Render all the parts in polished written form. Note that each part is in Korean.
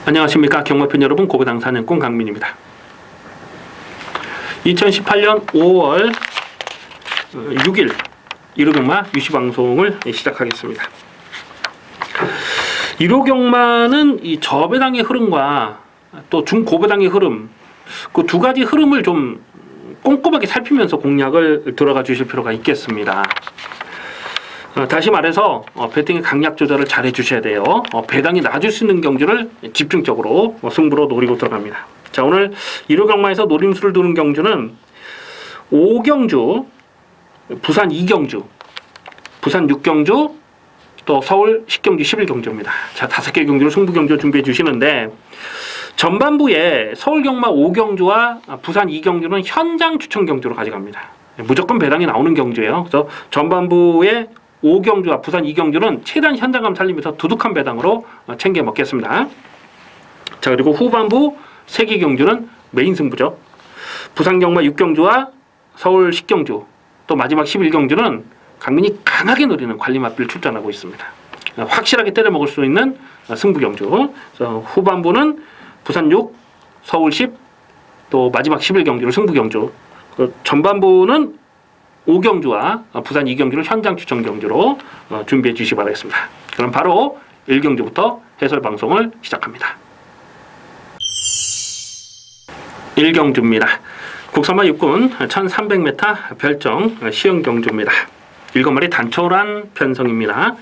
안녕하십니까 경마편 여러분, 고배당 사냥꾼 강민입니다. 2018년 5월 6일 1호 경마 유시방송을 시작하겠습니다. 1호 경마는 이 저배당의 흐름과 또 중고배당의 흐름, 그 두 가지 흐름을 좀 꼼꼼하게 살피면서 공략을 들어가 주실 필요가 있겠습니다. 다시 말해서 배팅의 강약 조절을 잘 해주셔야 돼요. 배당이 낮을 수 있는 경주를 집중적으로 승부로 노리고 들어갑니다. 자, 오늘 1호 경마에서 노림수를 두는 경주는 5경주, 부산 2경주, 부산 6경주, 또 서울 10경주, 11경주입니다. 자, 5개 경주를 승부 경주 준비해 주시는데, 전반부에 서울 경마 5경주와 부산 2경주는 현장 추천 경주로 가져갑니다. 무조건 배당이 나오는 경주예요. 그래서 전반부에 5경주와 부산 2경주는 최대한 현장감 살리면서 두둑한 배당으로 챙겨 먹겠습니다. 자, 그리고 후반부 3개 경주는 메인 승부죠. 부산 경마 6경주와 서울 10경주, 또 마지막 11경주는 강민이 강하게 노리는 관리 맛비를 출전하고 있습니다. 확실하게 때려 먹을 수 있는 승부 경주. 그래서 후반부는 부산 6, 서울 10, 또 마지막 11경주를 승부 경주. 전반부는 5경주와 부산 2경주를 현장 추천 경주로 준비해 주시기 바라겠습니다. 그럼 바로 1경주부터 해설 방송을 시작합니다. 1경주입니다. 국산마 육군 1300m 별정 시흥 경주입니다. 7마리 단촐한 편성입니다.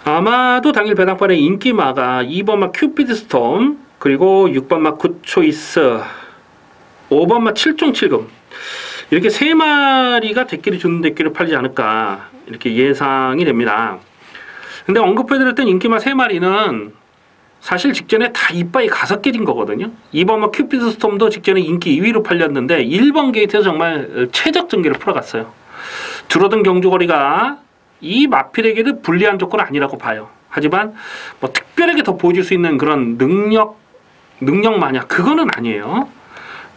아마도 당일 배당판의 인기마가 2번마 큐피드 스톰, 그리고 6번마 굿초이스, 5번마 7종7금, 이렇게 3마리가 대끼리 주는 대끼를 팔지 않을까 이렇게 예상이 됩니다. 근데 언급해드렸던 인기마 3마리는 사실 직전에 다 이빠이 가서 깨진 거거든요. 2번마 큐피드 스톰도 직전에 인기 2위로 팔렸는데 1번 게이트에서 정말 최적 전개를 풀어갔어요. 줄어든 경주거리가 이 마필에게도 불리한 조건은 아니라고 봐요. 하지만 뭐 특별하게 더 보여줄 수 있는 그런 능력 마냥 그거는 아니에요.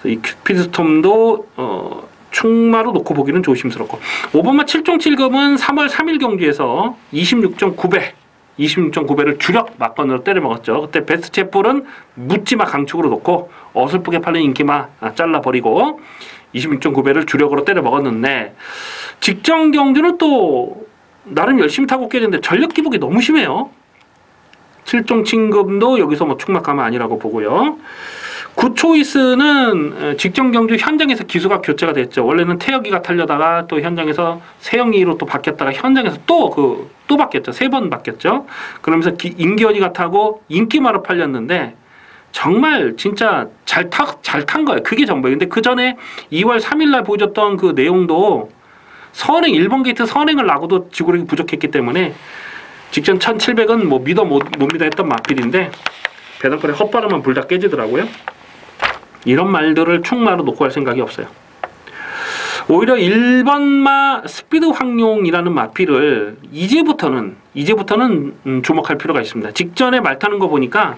이 큐피드 스톰도 충마로 놓고 보기는 조심스럽고, 5번마 7종7금은 3월 3일 경주에서 26.9배를 주력 막건으로 때려 먹었죠. 그때 베스트 채플은 묻지마 강축으로 놓고 어설프게 팔린 인기마 잘라버리고 26.9배를 주력으로 때려 먹었는데, 직전 경주는 또 나름 열심히 타고 깨졌는데 전력 기복이 너무 심해요. 7종7금도 여기서 뭐 충막감은 아니라고 보고요. 굿초이스는 직전 경주 현장에서 기수가 교체가 됐죠. 원래는 태혁이가 타려다가 또 현장에서 세영이로 또 바뀌었다가 현장에서 또 바뀌었죠. 3번 바뀌었죠. 그러면서 임기현이가 타고 인기마로 팔렸는데 정말 진짜 잘 탄 거예요. 그게 전부예요. 근데 그 전에 2월 3일날 보여줬던 그 내용도 선행 1번 게이트 선행을 나고도 지구력이 부족했기 때문에 직전 1700은 뭐 믿어 못 믿어 했던 마필인데 배당권에 헛바람만 불다 깨지더라고요. 이런 말들을 충마로 놓고 할 생각이 없어요. 오히려 1번마 스피드 황룡이라는 마필을 이제부터는 주목할 필요가 있습니다. 직전에 말 타는 거 보니까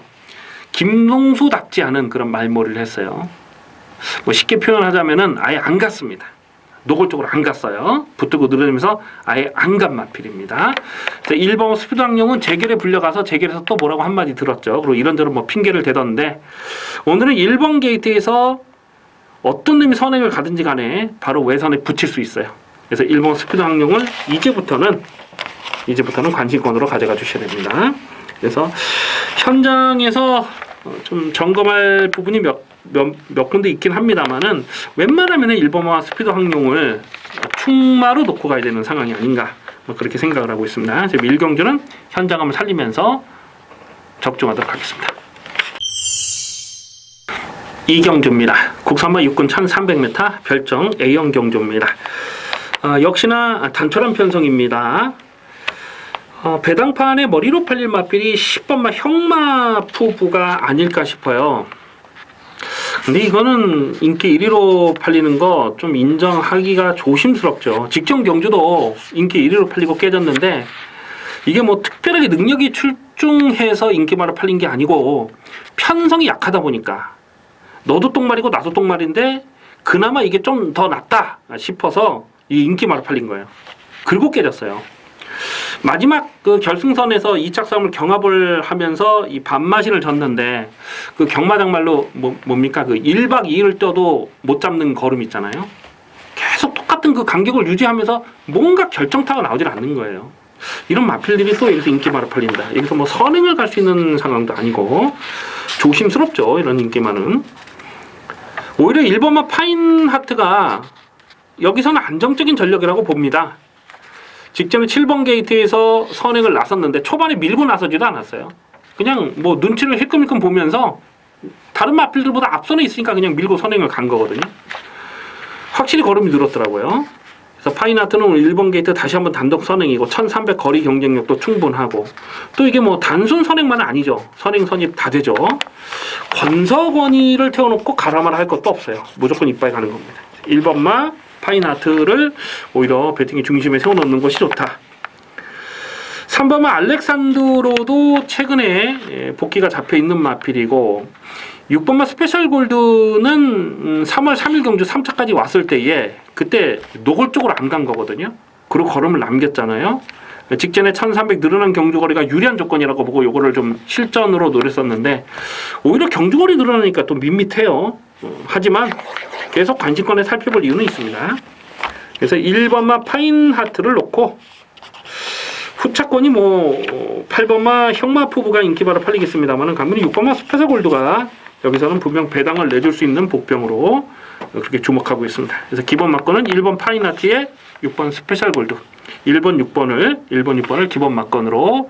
김동수답지 않은 그런 말머리를 했어요. 뭐 쉽게 표현하자면은 아예 안 갔습니다. 노골적으로 안 갔어요. 붙들고 늘어지면서 아예 안 간 마필입니다. 1번 스피드 황룡은 재결에 불려가서 재결에서 또 뭐라고 한마디 들었죠. 그리고 이런저런 뭐 핑계를 대던데, 오늘은 1번 게이트에서 어떤 놈이 선행을 가든지 간에 바로 외선에 붙일 수 있어요. 그래서 1번 스피드 황룡을 이제부터는 관심권으로 가져가 주셔야 됩니다. 그래서 현장에서 좀 점검할 부분이 몇 군데 있긴 합니다만은 웬만하면 1번마 스피드 황룡을 충마로 놓고 가야 되는 상황이 아닌가 그렇게 생각을 하고 있습니다. 지금 1경주는 현장감을 살리면서 적중하도록 하겠습니다. 2경주입니다. 국산마 육군 1300m 별정 A형 경주입니다. 역시나 단촐한 편성입니다. 배당판에 머리로 팔릴 마필이 10번마 형마푸부가 아닐까 싶어요. 근데 이거는 인기 1위로 팔리는 거 좀 인정하기가 조심스럽죠. 직전 경주도 인기 1위로 팔리고 깨졌는데 이게 뭐 특별하게 능력이 출중해서 인기마로 팔린 게 아니고 편성이 약하다 보니까 너도 똥말이고 나도 똥말인데 그나마 이게 좀 더 낫다 싶어서 이 인기마로 팔린 거예요. 그리고 깨졌어요. 마지막 그 결승선에서 2착 싸움을 경합을 하면서 이 반마신을 졌는데 그 경마장 말로 뭡니까? 그 1박 2일을 떠도 못 잡는 걸음 있잖아요. 계속 똑같은 그 간격을 유지하면서 뭔가 결정타가 나오질 않는 거예요. 이런 마필들이 또 여기서 인기마로 팔린다. 여기서 뭐 선행을 갈 수 있는 상황도 아니고 조심스럽죠. 이런 인기마는. 오히려 1번마 파인하트가 여기서는 안정적인 전력이라고 봅니다. 직전에 7번 게이트에서 선행을 나섰는데 초반에 밀고 나서지도 않았어요. 그냥 뭐 눈치를 힐끔힐끔 보면서 다른 마필들보다 앞선에 있으니까 그냥 밀고 선행을 간 거거든요. 확실히 걸음이 늘었더라고요. 그래서 파인하트는 1번 게이트 다시 한번 단독 선행이고 1300 거리 경쟁력도 충분하고 또 이게 뭐 단순 선행만은 아니죠. 선행 선입 다 되죠. 권석원이를 태워놓고 가라마라 할 것도 없어요. 무조건 이빠이 가는 겁니다. 1번마 파인하트를 오히려 배팅의 중심에 세워놓는 것이 좋다. 3번마 알렉산드로도 최근에 복귀가 잡혀있는 마필이고 6번마 스페셜 골드는 3월 3일 경주 3차까지 왔을 때에 그때 노골적으로 안 간 거거든요. 그리고 걸음을 남겼잖아요. 직전에 1300 늘어난 경주거리가 유리한 조건이라고 보고 요거를 좀 실전으로 노렸었는데 오히려 경주거리 늘어나니까 또 밋밋해요. 하지만 계속 관심권에 살펴볼 이유는 있습니다. 그래서 1번마 파인하트를 놓고 후차권이 뭐 8번마 형마푸부가 인기바로 팔리겠습니다만 강민이 6번마 스페셜 골드가 여기서는 분명 배당을 내줄 수 있는 복병으로 그렇게 주목하고 있습니다. 그래서 기본 막건은 1번 파인하트에 6번 스페셜 골드 1번 6번을 기본 막건으로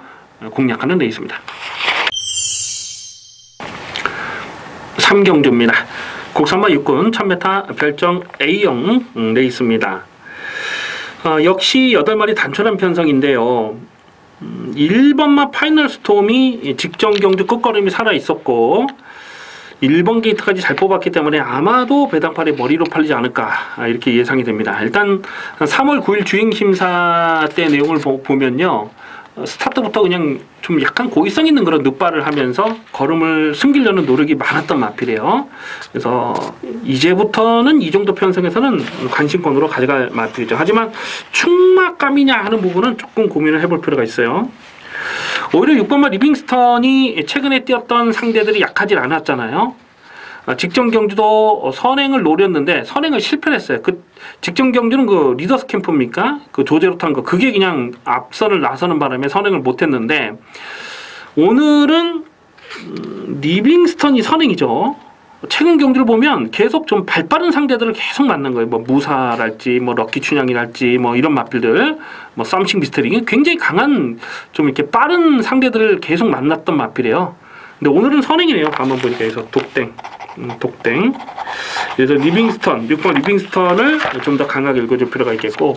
공략하는 데 있습니다. 3경주입니다. 국산마 6군 1000m 별정 A형 돼 있습니다. 역시 8마리 단촐한 편성인데요. 1번마 파이널 스톰이 직전 경주 끝걸음이 살아있었고 1번 게이트까지 잘 뽑았기 때문에 아마도 배당팔이 머리로 팔리지 않을까 이렇게 예상이 됩니다. 일단 3월 9일 주행심사 때 내용을 보면요. 스타트부터 그냥 좀 약간 고의성 있는 그런 늑발을 하면서 걸음을 숨기려는 노력이 많았던 마필이에요. 그래서 이제부터는 이 정도 편성에서는 관심권으로 가져갈 마필이죠. 하지만 충막감이냐 하는 부분은 조금 고민을 해볼 필요가 있어요. 오히려 6번마 리빙스턴이 최근에 뛰었던 상대들이 약하지 않았잖아요. 직전 경주도 선행을 노렸는데 선행을 실패를 했어요. 그 직전 경주는 그 리더스 캠프입니까? 그 조제로 탄 거. 그게 그냥 앞선을 나서는 바람에 선행을 못했는데 오늘은 리빙스턴이 선행이죠. 최근 경주를 보면 계속 좀 발빠른 상대들을 계속 만난 거예요. 뭐 무사랄지, 뭐 럭키 춘향이랄지, 뭐 이런 마필들, 뭐 썸씽 미스터리 굉장히 강한 좀 이렇게 빠른 상대들을 계속 만났던 마필이에요. 근데 오늘은 선행이네요. 가만 보니까 그래서 독땡. 그래서 리빙스턴, 6번 리빙스턴을 좀 더 강하게 읽어줄 필요가 있겠고.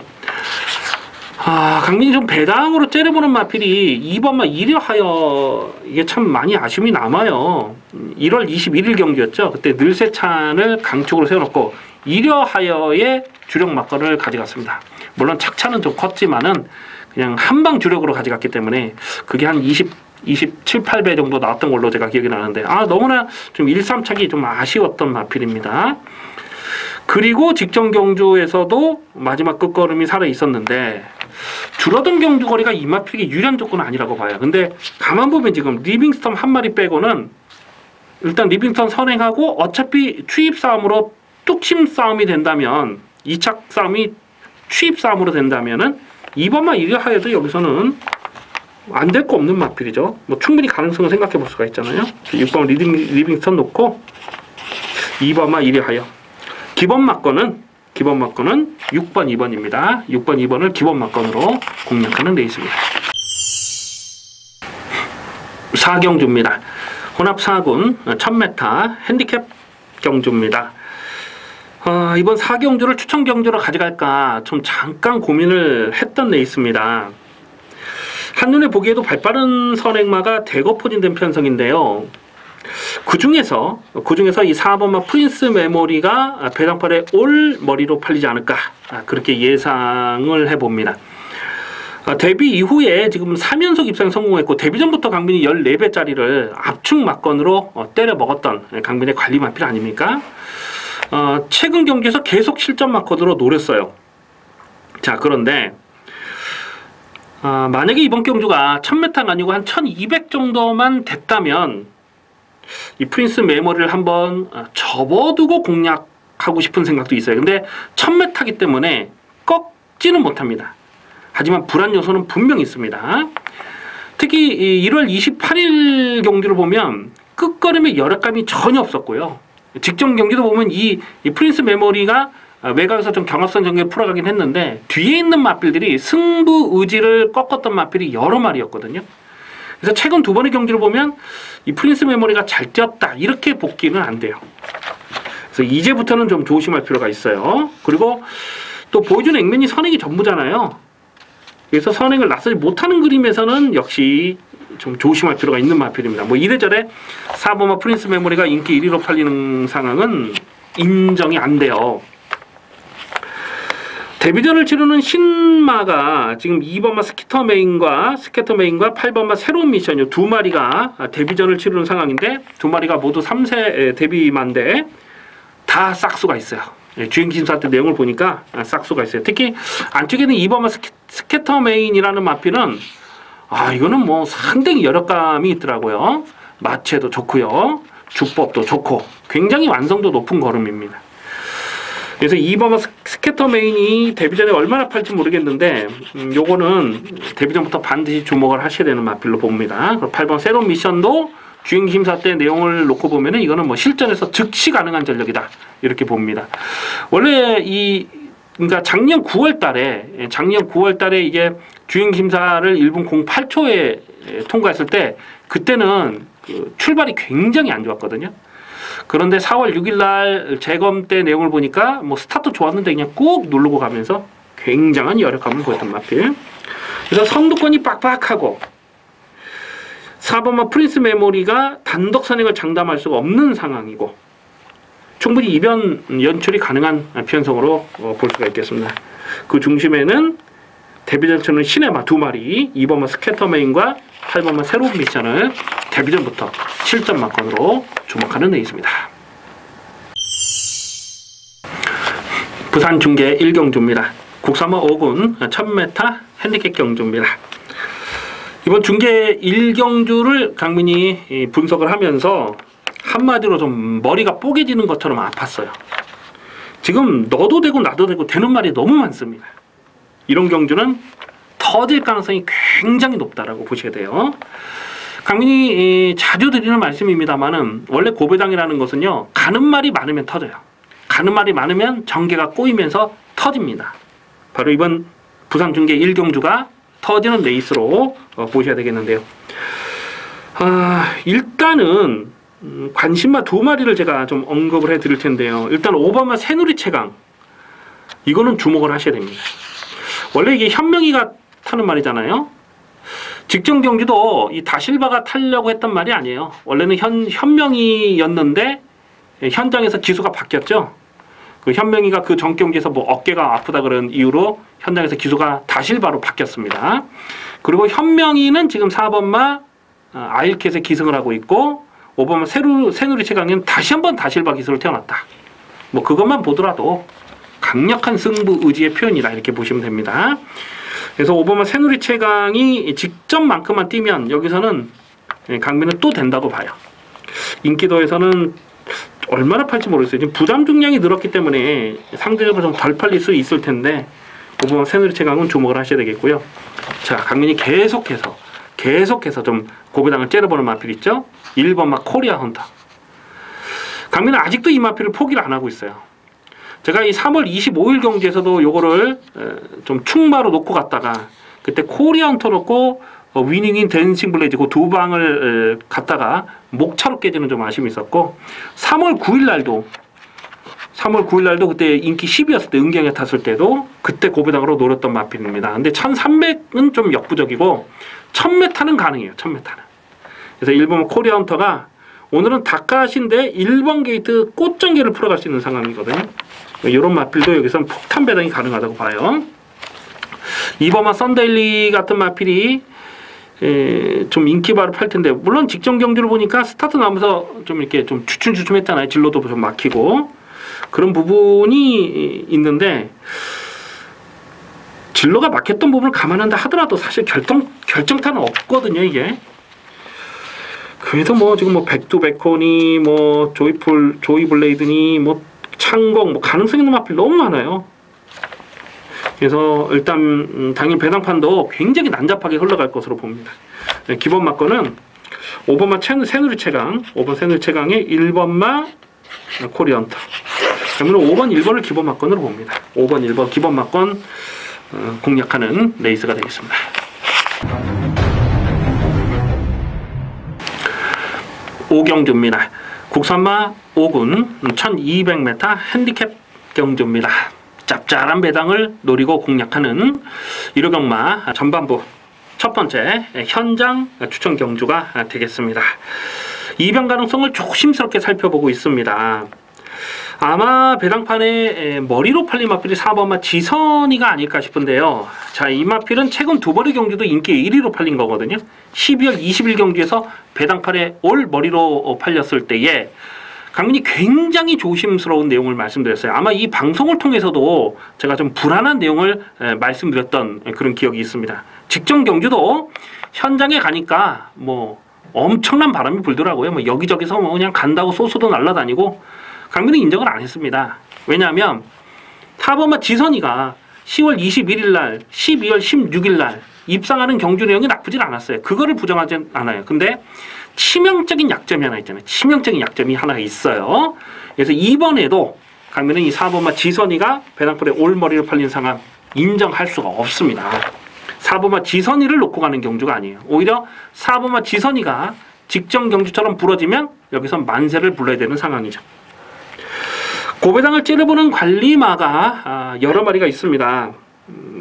강민이 좀 배당으로 째려보는 마필이 2번마 이려하여 이게 참 많이 아쉬움이 남아요. 1월 21일 경기였죠. 그때 늘세찬을 강축으로 세워놓고 이려하여의 주력 막걸을 가져갔습니다. 물론 착차는 좀 컸지만은 그냥 한방 주력으로 가져갔기 때문에 그게 한 27, 8배 정도 나왔던 걸로 제가 기억이 나는데 너무나 좀 1, 3착이 좀 아쉬웠던 마필입니다. 그리고 직전 경주에서도 마지막 끝걸음이 살아 있었는데 줄어든 경주 거리가 이 마필이 유리한 조건은 아니라고 봐요. 근데 가만 보면 지금 리빙스턴 한 마리 빼고는 일단 리빙스턴 선행하고 어차피 추입 싸움으로 뚝심 싸움이 된다면 2착 싸움이 추입 싸움으로 된다면은 2번만 이겨하여도 여기서는 안 될 거 없는 마필이죠. 뭐 충분히 가능성을 생각해 볼 수가 있잖아요. 6번 리빙스턴 놓고 2번만 이려하여 기본 막건은 6번, 2번입니다. 6번, 2번을 기본 막건으로 공략하는 데 있습니다. 4경주입니다. 혼합 4군 1000m 핸디캡 경주입니다. 이번 4경주를 추천 경주로 가져갈까 좀 잠깐 고민을 했던 데 있습니다. 한눈에 보기에도 발빠른 선행마가 대거 포진된 편성인데요. 그 중에서 이 4번마 프린스 메모리가 배당팔에 올 머리로 팔리지 않을까 그렇게 예상을 해봅니다. 데뷔 이후에 지금 3연속 입상에 성공했고 데뷔 전부터 강민이 14배짜리를 압축 막건으로 때려 먹었던 강민의 관리 마필 아닙니까? 최근 경기에서 계속 실전 막건으로 노렸어요. 자, 그런데 만약에 이번 경주가 1000m가 아니고 한 1200 정도만 됐다면 이 프린스 메모리를 한번 접어두고 공략하고 싶은 생각도 있어요. 근데 1000m이기 때문에 꺾지는 못합니다. 하지만 불안 요소는 분명히 있습니다. 특히 이 1월 28일 경기를 보면 끝걸음에 여력감이 전혀 없었고요. 직전 경기도 보면 이 프린스 메모리가 외곽에서 좀 경합선 전개를 풀어가긴 했는데 뒤에 있는 마필들이 승부 의지를 꺾었던 마필이 여러 마리였거든요. 그래서 최근 두 번의 경기를 보면 이 프린스 메모리가 잘 뛰었다 이렇게 복귀는 안 돼요. 그래서 이제부터는 좀 조심할 필요가 있어요. 그리고 또 보여주는 액면이 선행이 전부잖아요. 그래서 선행을 나서지 못하는 그림에서는 역시 좀 조심할 필요가 있는 마필입니다. 뭐 이래저래 4번마 프린스 메모리가 인기 1위로 팔리는 상황은 인정이 안 돼요. 데뷔전을 치르는 신마가 지금 2번마 스캐터 메인과 8번마 새로운 미션 이 두 마리가 데뷔전을 치르는 상황인데 두 마리가 모두 3세 데뷔마인데 다 싹수가 있어요. 주행 심사 때 내용을 보니까 싹수가 있어요. 특히 안쪽에는 2번마 스캐터 메인이라는 마필은 이거는 뭐 상당히 여력감이 있더라고요. 마체도 좋고요. 주법도 좋고 굉장히 완성도 높은 걸음입니다. 그래서 2번마 스캐터 메인이 데뷔전에 얼마나 팔지 모르겠는데 요거는 데뷔전부터 반드시 주목을 하셔야 되는 마필로 봅니다. 8번 새로운 미션도 주행 심사 때 내용을 놓고 보면은 이거는 뭐 실전에서 즉시 가능한 전력이다 이렇게 봅니다. 원래 그러니까 작년 9월 달에 이게 주행 심사를 1분 08초에 통과했을 때 그때는 그 출발이 굉장히 안 좋았거든요. 그런데 4월 6일 날 재검 때 내용을 보니까 뭐 스타트 좋았는데 그냥 꾹 누르고 가면서 굉장한 여력감을 보였던 마필. 그래서 선두권이 빡빡하고 4번마 프린스 메모리가 단독 선행을 장담할 수가 없는 상황이고 충분히 이변 연출이 가능한 편성으로 볼 수가 있겠습니다. 그 중심에는 데뷔전 치는 시네마 두 마리 2번마 스캐터 메인과 8번마 새로운 미션을 데뷔전부터 7점만권으로 주목하는 데 있습니다. 부산 중계 1경주입니다. 국삼호 5군 1000m 핸디캡 경주입니다. 이번 중계 1경주를 강민이 분석을 하면서 한마디로 좀 머리가 뽀개지는 것처럼 아팠어요. 지금 너도 되고 나도 되고 되는 말이 너무 많습니다. 이런 경주는 터질 가능성이 굉장히 높다라고 보셔야 돼요. 강민이 자주 드리는 말씀입니다만은 원래 고배당이라는 것은요 가는 말이 많으면 터져요. 가는 말이 많으면 전개가 꼬이면서 터집니다. 바로 이번 부산 중계 1경주가 터지는 레이스로 보셔야 되겠는데요. 일단은 관심마 두 마리를 제가 좀 언급을 해 드릴 텐데요. 일단 5번마 새누리 최강 이거는 주목을 하셔야 됩니다. 원래 이게 현명이가 타는 말이잖아요. 직전 경기도 이 다실바가 타려고 했던 말이 아니에요. 원래는 현명이였는데 현장에서 기수가 바뀌었죠. 그 현명이가 그 전 경기에서 뭐 어깨가 아프다 그런 이유로 현장에서 기수가 다실바로 바뀌었습니다. 그리고 현명이는 지금 4번마 아일캣에 기승을 하고 있고 5번마 새누리 최강은 다시 한번 다실바 기수를 태어났다. 뭐 그것만 보더라도 강력한 승부 의지의 표현이다 이렇게 보시면 됩니다. 그래서 5번마 새누리 최강이 직전만큼만 뛰면 여기서는 강민은 또 된다고 봐요. 인기도에서는 얼마나 팔지 모르겠어요. 지금 부담 중량이 늘었기 때문에 상대적으로 좀 덜 팔릴 수 있을 텐데 5번마 새누리 최강은 주목을 하셔야 되겠고요. 자, 강민이 계속해서 좀 고배당을 째려보는 마필 있죠. 1번마 코리아 헌터. 강민은 아직도 이 마필을 포기를 안 하고 있어요. 제가 이 3월 25일 경기에서도 요거를 좀 충마로 놓고 갔다가 그때 코리아 헌터 놓고 위닝인 댄싱 블레이즈 그 두 방을 갔다가 목차로 깨지는 좀 아쉬움이 있었고 3월 9일 날도 그때 인기 10위였을 때 은경에 탔을 때도 그때 고배당으로 노렸던 마필입니다. 근데 1300은 좀 역부족이고 1000m는 가능해요. 1000m는. 그래서 1번 코리아 헌터가 오늘은 닭가시인데 1번 게이트 꽃전개를 풀어갈 수 있는 상황이거든요. 이런 마필도 여기서는 폭탄 배당이 가능하다고 봐요. 2번마 썬데일리 같은 마필이 좀 인기바로 팔 텐데 물론 직전 경주를 보니까 스타트 나면서 좀 이렇게 좀 주춤주춤했잖아요. 진로도 좀 막히고 그런 부분이 있는데 진로가 막혔던 부분을 감안한다 하더라도 사실 결정타는 없거든요, 이게. 그래도 뭐 지금 뭐 백두백호니 뭐 조이블레이드니 뭐 창공 뭐 가능성 있는 마필 너무 많아요. 그래서 일단 당일 배당판도 굉장히 난잡하게 흘러갈 것으로 봅니다. 네, 기본 막건은 5번마 새누리 최강, 5번 새누리 최강의 1번마 코리언터. 그러면 5번, 1번을 기본 막건으로 봅니다. 5번, 1번 기본 막건 공략하는 레이스가 되겠습니다. 오경주입니다. 국산마 5군 1200m 핸디캡 경주입니다. 짭짤한 배당을 노리고 공략하는 1호 경마 전반부 첫 번째 현장 추천 경주가 되겠습니다. 이변 가능성을 조심스럽게 살펴보고 있습니다. 아마 배당판에 머리로 팔린 마필이 4번마 지선이가 아닐까 싶은데요. 자, 이 마필은 최근 두 번의 경주도 인기 1위로 팔린 거거든요. 12월 20일 경주에서 배당판에 올 머리로 팔렸을 때에 강민이 굉장히 조심스러운 내용을 말씀드렸어요. 아마 이 방송을 통해서도 제가 좀 불안한 내용을 말씀드렸던 그런 기억이 있습니다. 직전 경주도 현장에 가니까 뭐 엄청난 바람이 불더라고요. 뭐 여기저기서 뭐 그냥 간다고 소스도 날아다니고 강민은 인정을 안 했습니다. 왜냐하면 타버마 지선이가 10월 21일 날, 12월 16일 날 입상하는 경주 내용이 나쁘진 않았어요. 그거를 부정하지 않아요. 근데 치명적인 약점이 하나 있잖아요. 치명적인 약점이 하나 있어요. 그래서 이번에도 강민은 이 4번마 지선이가 배당풀에 올머리를 팔린 상황 인정할 수가 없습니다. 4번마 지선이를 놓고 가는 경주가 아니에요. 오히려 4번마 지선이가 직전 경주처럼 부러지면 여기서 만세를 불러야 되는 상황이죠. 고배당을 째려보는 관리마가 여러 마리가 있습니다.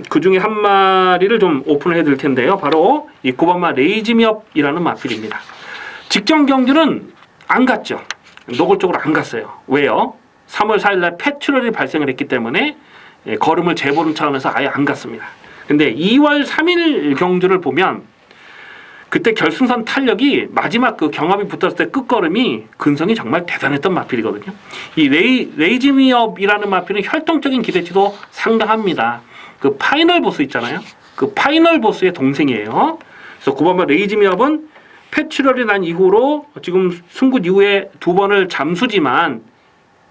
그 중에 한 마리를 좀 오픈을 해드릴 텐데요. 바로 이 9번마 레이지미업이라는 마필입니다. 직전 경주는 안 갔죠. 노골적으로 안 갔어요. 왜요? 3월 4일날 폐출혈이 발생을 했기 때문에 걸음을 재보는 차원에서 아예 안 갔습니다. 근데 2월 3일 경주를 보면 그때 결승선 탄력이 마지막 그 경합이 붙었을 때 끝걸음이 근성이 정말 대단했던 마필이거든요. 이 레이지미업이라는 마필은 혈통적인 기대치도 상당합니다. 그 파이널 보스 있잖아요. 그 파이널 보스의 동생이에요. 그래서 9번마 레이지미업은 폐출혈이 난 이후로 지금 승굿 이후에 2번을 잠수지만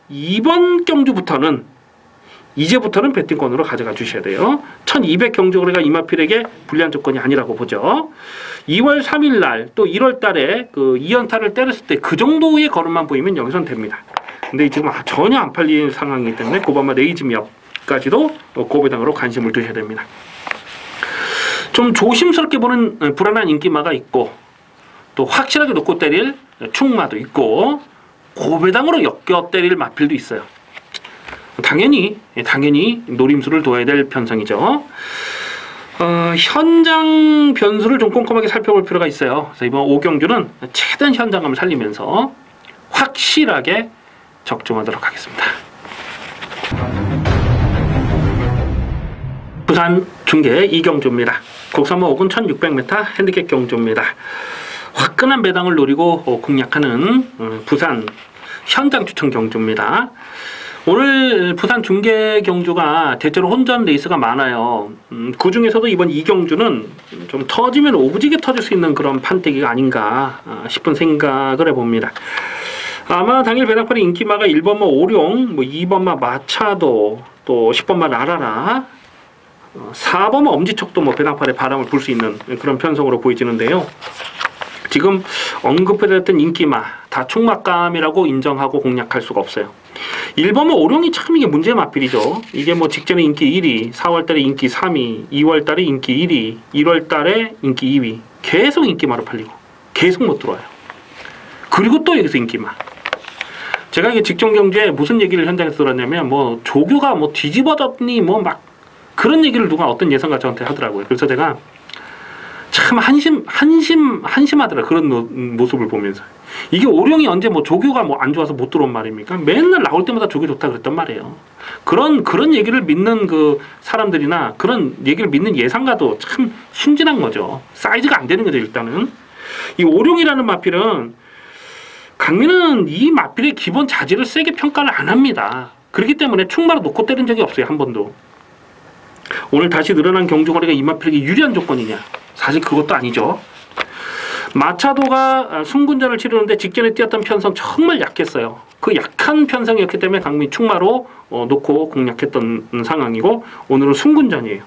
이번 경주부터는 이제부터는 배팅권으로 가져가 주셔야 돼요. 1200 경주거리가 이마필에게 불리한 조건이 아니라고 보죠. 2월 3일 날 또 1월 달에 그 2연타를 때렸을 때 그 정도의 걸음만 보이면 여기선 됩니다. 근데 지금 전혀 안 팔린 상황이기 때문에 9번마 레이지미업까지도 고배당으로 관심을 두셔야 됩니다. 좀 조심스럽게 보는 불안한 인기마가 있고 또 확실하게 놓고 때릴 충마도 있고 고배당으로 엮여 때릴 마필도 있어요. 당연히 노림수를 둬야 될 편성이죠. 현장 변수를 좀 꼼꼼하게 살펴볼 필요가 있어요. 그래서 이번 5경주는 최대한 현장감을 살리면서 확실하게 적중하도록 하겠습니다. 부산 중계 2경주입니다. 국산마 5군 1600m 핸디캡 경주입니다. 화끈한 배당을 노리고 공략하는 부산 현장 추천 경주입니다. 오늘 부산 중계 경주가 대체로 혼전 레이스가 많아요. 그 중에서도 이번 2경주는 좀 터지면 오부지게 터질 수 있는 그런 판때기가 아닌가 싶은 생각을 해봅니다. 아마 당일 배당판의 인기마가 1번마 오룡, 뭐 2번마 마차도, 또 10번마 라라라, 4번마 엄지척도 뭐 배당판에 바람을 불 수 있는 그런 편성으로 보이지는데요. 지금 언급해드렸던 인기마 다 충막감이라고 인정하고 공략할 수가 없어요. 1번마 오룡이 참 이게 문제의 마필이죠. 이게 뭐 직전에 인기 1위, 4월달에 인기 3위, 2월달에 인기 1위, 1월달에 인기 2위 계속 인기마로 팔리고 계속 못 들어와요. 그리고 또 여기서 인기마. 제가 이게 직전 경주에 무슨 얘기를 현장에서 들었냐면 뭐 조교가 뭐 뒤집어졌니 뭐 막 그런 얘기를 누가 어떤 예상가 저한테 하더라고요. 그래서 제가 참 한심하더라. 그런 모습을 보면서. 이게 오룡이 언제 뭐 조교가 뭐 안 좋아서 못 들어온 말입니까? 맨날 나올 때마다 조교 좋다 그랬단 말이에요. 그런 얘기를 믿는 그 사람들이나 그런 얘기를 믿는 예상가도 참 순진한 거죠. 사이즈가 안 되는 거죠, 일단은. 이 오룡이라는 마필은 강민은 이 마필의 기본 자질을 세게 평가를 안 합니다. 그렇기 때문에 충마로 놓고 때린 적이 없어요, 한 번도. 오늘 다시 늘어난 경주거리가 이 마필에게 유리한 조건이냐? 사실 그것도 아니죠. 마차도가 승군전을 치르는데 직전에 뛰었던 편성 정말 약했어요. 그 약한 편성이었기 때문에 강민이 충마로 놓고 공략했던 상황이고, 오늘은 승군전이에요.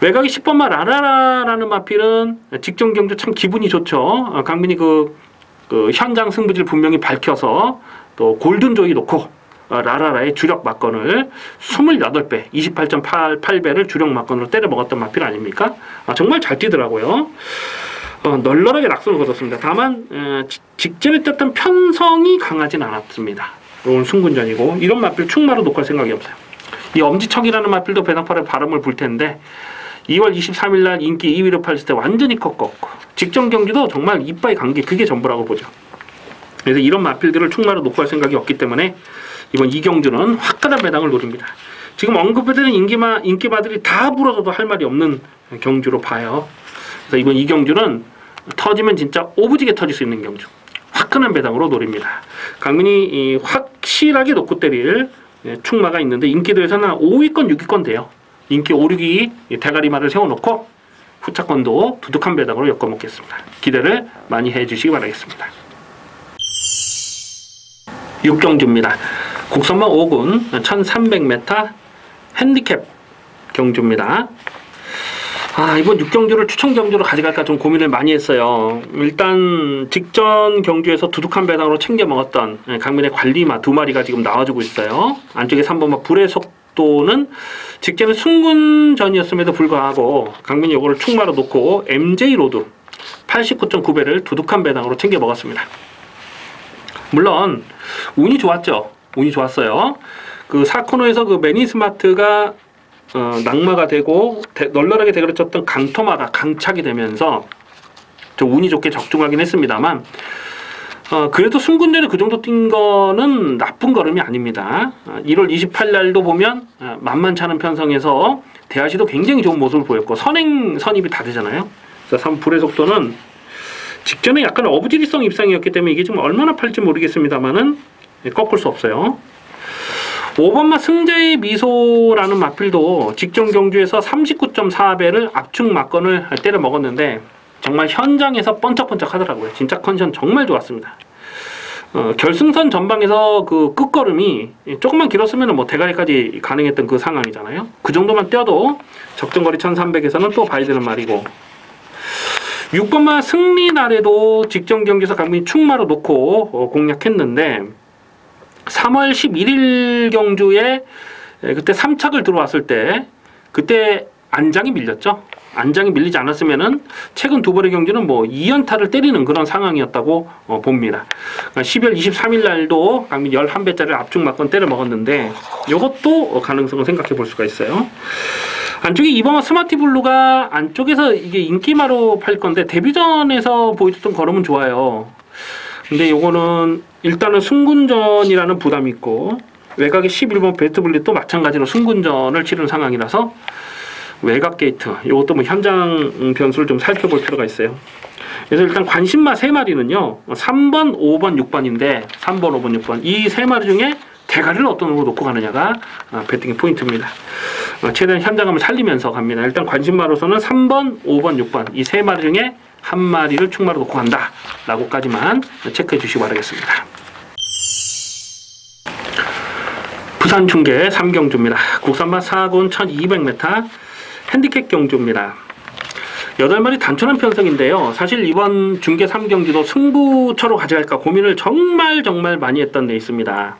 외곽이 10번마 라라라라는 마필은 직전 경주 참 기분이 좋죠. 강민이 그 현장 승부지를 분명히 밝혀서 또 골든조이 놓고 라라라의 주력 막건을 28배, 28.88배를 주력 막건으로 때려 먹었던 마필 아닙니까? 정말 잘 뛰더라고요. 널널하게 낙선을 거뒀습니다. 다만 직전에 떴던 편성이 강하진 않았습니다. 오늘 승군전이고, 이런 마필 충마로 놓고 할 생각이 없어요. 이 엄지척이라는 마필도 배당팔에 바람을 불 텐데 2월 23일 날 인기 2위로 팔렸을 때 완전히 꺾었고, 직전 경기도 정말 이빠이 간 게 그게 전부라고 보죠. 그래서 이런 마필들을 충마로 놓고 할 생각이 없기 때문에 이번 이경주는 화끈한 배당을 노립니다. 지금 언급해드린 인기마들이 다 부러져도 할 말이 없는 경주로 봐요. 그래서 이번 이경주는 터지면 진짜 오부지게 터질 수 있는 경주, 화끈한 배당으로 노립니다. 강민이 확실하게 놓고 때릴 충마가 있는데 인기도에서는 5위권, 6위권 돼요. 인기 5, 6위 대가리말을 세워놓고 후차권도 두둑한 배당으로 엮어먹겠습니다. 기대를 많이 해주시기 바라겠습니다. 6경주입니다. 국선마 5군 1300m 핸디캡 경주입니다. 이번 6경주를 추천 경주로 가져갈까 좀 고민을 많이 했어요. 일단 직전 경주에서 두둑한 배당으로 챙겨 먹었던 강민의 관리마 2마리가 지금 나와주고 있어요. 안쪽에 3번마 불의 속도는 직전에 승군전이었음에도 불구하고 강민이 이거를 충마로 놓고 MJ로드 89.9배를 두둑한 배당으로 챙겨 먹었습니다. 물론 운이 좋았죠. 운이 좋았어요. 그 4코너에서 그 매니스마트가 낙마가 되고 널널하게 대그쳤던 강토마가 강착이 되면서 좀 운이 좋게 적중하긴 했습니다만, 그래도 승군전에 그 정도 뛴 거는 나쁜 걸음이 아닙니다. 1월 28일 날도 보면 만만치 않은 편성에서 대하시도 굉장히 좋은 모습을 보였고 선입이 다 되잖아요. 그래서 불의 속도는 직전에 약간 어부지리성 입상이었기 때문에 이게 좀 얼마나 팔지 모르겠습니다만은 꺾을 수 없어요. 5번마 승자의 미소라는 마필도 직전 경주에서 39.4배를 압축 막건을 때려 먹었는데 정말 현장에서 번쩍번쩍 하더라고요. 진짜 컨디션 정말 좋았습니다. 결승선 전방에서 그 끝걸음이 조금만 길었으면 뭐 대가리까지 가능했던 그 상황이잖아요. 그 정도만 뛰어도 적정거리 1300에서는 또 봐야 되는 말이고, 6번마 승리날에도 직전 경기에서 강민이 충마로 놓고 공략했는데 3월 11일 경주에 그때 3착을 들어왔을 때 그때 안장이 밀렸죠. 안장이 밀리지 않았으면은 최근 두 번의 경주는 뭐 2연타를 때리는 그런 상황이었다고 봅니다. 그러니까 12월 23일 날도 강민 11배짜리 압축 막건 때려 먹었는데 이것도 가능성을 생각해 볼 수가 있어요. 안쪽에 2번마 스마티블루가 안쪽에서 이게 인기마로 팔 건데 데뷔전에서 보여줬던 걸음은 좋아요. 근데 요거는 일단은 승군전이라는 부담이 있고, 외곽에 11번 베스트블릿도 마찬가지로 승군전을 치르는 상황이라서 외곽 게이트 요것도 뭐 현장 변수를 좀 살펴볼 필요가 있어요. 그래서 일단 관심마 3마리는요 3번, 5번, 6번인데 3번, 5번, 6번 이 3마리 중에 대가리를 어떤 놈으로 놓고 가느냐가 배팅의 포인트입니다. 최대한 현장감을 살리면서 갑니다. 일단 관심마로서는 3번, 5번, 6번 이 3마리 중에 한 마리를 충마로 놓고 간다 라고까지만 체크해 주시기 바라겠습니다. 부산 중계 3경주입니다. 국산마 4군 1200m 핸디캡 경주입니다. 8마리 단촐한 편성인데요. 사실 이번 중계 3경주도 승부처로 가져갈까 고민을 정말 많이 했던 데 있습니다.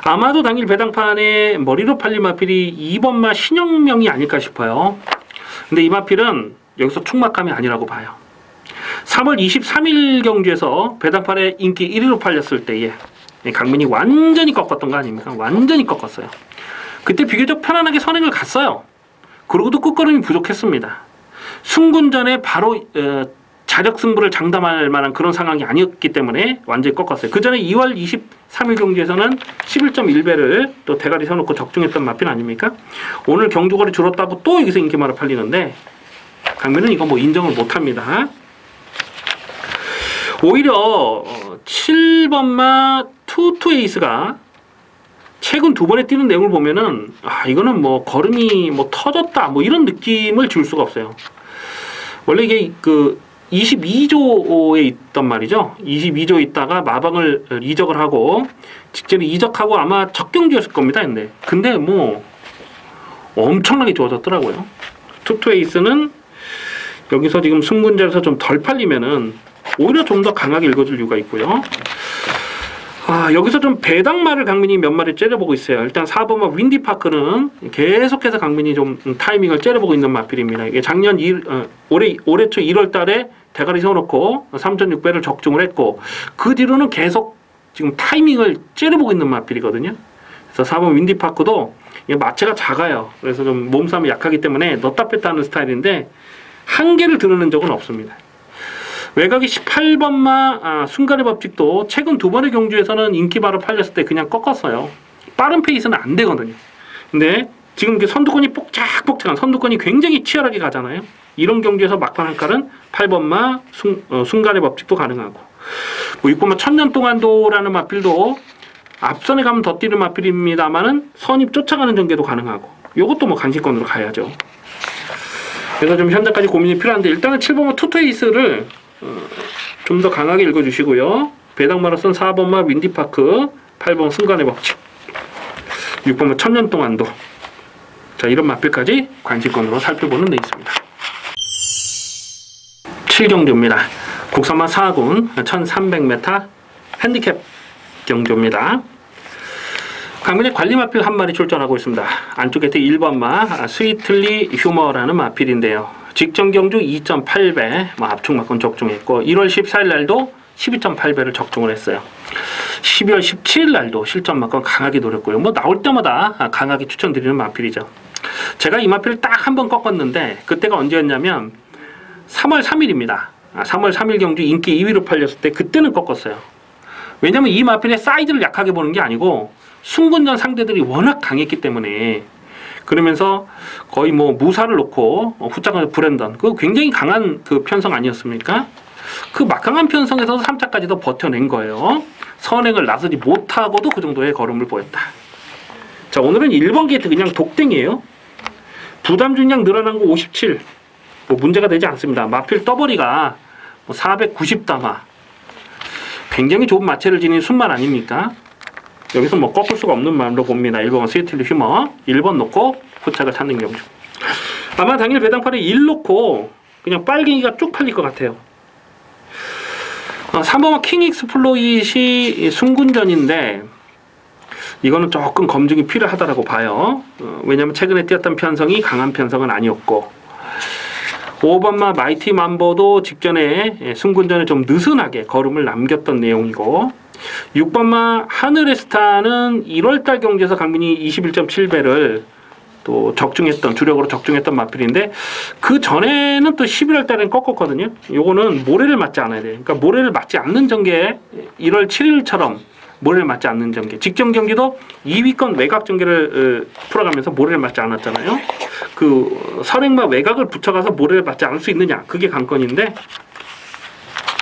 아마도 당일 배당판에 머리로 팔린 마필이 2번마 신영명이 아닐까 싶어요. 근데 이 마필은 여기서 충막감이 아니라고 봐요. 3월 23일 경주에서 배당판에 인기 1위로 팔렸을 때에 강민이 완전히 꺾었던 거 아닙니까? 완전히 꺾었어요. 그때 비교적 편안하게 선행을 갔어요. 그러고도 끝걸음이 부족했습니다. 승군전에 바로 자력 승부를 장담할 만한 그런 상황이 아니었기 때문에 완전히 꺾었어요. 그 전에 2월 23일 경기에서는 11.1배를 또 대가리 세워놓고 적중했던 마필 아닙니까? 오늘 경주거리 줄었다고 또 여기서 인기마로 팔리는데 강민은 이거 뭐 인정을 못합니다. 오히려 7번마 투투에이스가 최근 두 번에 뛰는 내용을 보면은 이거는 뭐 걸음이 뭐 터졌다 뭐 이런 느낌을 줄 수가 없어요. 원래 이게 그 22조에 있단 말이죠. 22조에 있다가 마방을 이적을 하고 직전에 이적하고 아마 첫 경주였을 겁니다. 근데 뭐 엄청나게 좋아졌더라고요. 투투에이스는 여기서 지금 승군자에서 좀 덜 팔리면은 오히려 좀 더 강하게 읽어줄 이유가 있고요. 여기서 좀 배당마를 강민이 몇 마리 째려보고 있어요. 일단 4번마 윈디파크는 계속해서 강민이 좀 타이밍을 째려보고 있는 마필입니다. 이게 작년 올해 초 1월 달에 대가리 세워놓고 3,600을 적중을 했고 그 뒤로는 계속 지금 타이밍을 째려보고 있는 마필이거든요. 그래서 4번 윈디파크도 마체가 작아요. 그래서 좀 몸싸움이 약하기 때문에 넣다 뺐다 하는 스타일인데 한계를 드러낸 적은 없습니다. 외곽이 18번마 순간의 법칙도 최근 두 번의 경주에서는 인기바로 팔렸을 때 그냥 꺾었어요. 빠른 페이스는 안 되거든요. 근데 지금 선두권이 뽁짝뽁짝한 선두권이 굉장히 치열하게 가잖아요. 이런 경주에서 막판 한 칼은 8번마 순간의 법칙도 가능하고 뭐 6번마 천년 동안도라는 마필도 앞선에 가면 더 뛰는 마필입니다만은 선입 쫓아가는 전개도 가능하고 요것도 뭐 간식권으로 가야죠. 그래서 좀 현재까지 고민이 필요한데 일단은 7번마 투투에이스를 좀 더 강하게 읽어주시고요. 배당마라선 4번마 윈디파크, 8번 순간의 법칙, 6번마 천년 동안도. 자, 이런 마필까지 관심권으로 살펴보는 데 있습니다. 7경주입니다. 국산마 4군 1300m 핸디캡 경주입니다. 강민의 관리 마필 한 마리 출전하고 있습니다. 안쪽에 1번마 스위틀리 휴머라는 마필인데요. 직전 경주 2.8배 압축막권 적중했고 1월 14일 날도 12.8배를 적중을 했어요. 12월 17일 날도 실전막권 강하게 노렸고요. 뭐 나올 때마다 강하게 추천드리는 마필이죠. 제가 이 마필을 딱 한 번 꺾었는데 그때가 언제였냐면 3월 3일입니다. 3월 3일 경주 인기 2위로 팔렸을 때 그때는 꺾었어요. 왜냐면 이 마필의 사이즈를 약하게 보는 게 아니고 순군전 상대들이 워낙 강했기 때문에 그러면서 거의 뭐 무사를 놓고 후짝을 브랜던 그 굉장히 강한 그 편성 아니었습니까? 그 막강한 편성에서 3차까지도 버텨낸 거예요. 선행을 나서지 못하고도 그 정도의 걸음을 보였다. 자, 오늘은 1번 게이트 그냥 독땡이에요. 부담 중량 늘어난 거 57. 뭐 문제가 되지 않습니다. 마필 더블이가 뭐 490다마. 굉장히 좋은 마체를 지닌 순만 아닙니까? 여기서 뭐 꺾을 수가 없는 마음으로 봅니다. 1번 스위틀리 휴머 1번 놓고 후착을 찾는 경주. 아마 당일 배당팔에 1 놓고 그냥 빨갱이가 쭉 팔릴 것 같아요. 3번은 킹 익스플로잇이 순군전인데 이거는 조금 검증이 필요하다고 봐요. 왜냐하면 최근에 뛰었던 편성이 강한 편성은 아니었고 5번마 마이티 만보도 직전에 순군전에 좀 느슨하게 걸음을 남겼던 내용이고 6번마 하늘의 스타는 1월달 경주에서 강민이 21.7배를 또 적중했던 주력으로 적중했던 마필인데 그 전에는 또 11월달엔 꺾었거든요. 요거는 모래를 맞지 않아야 돼요. 그러니까 모래를 맞지 않는 전개 1월 7일처럼 모래를 맞지 않는 전개 직전 경기도 2위권 외곽 전개를 풀어가면서 모래를 맞지 않았잖아요. 그 선행마 외곽을 붙여가서 모래를 맞지 않을 수 있느냐 그게 관건인데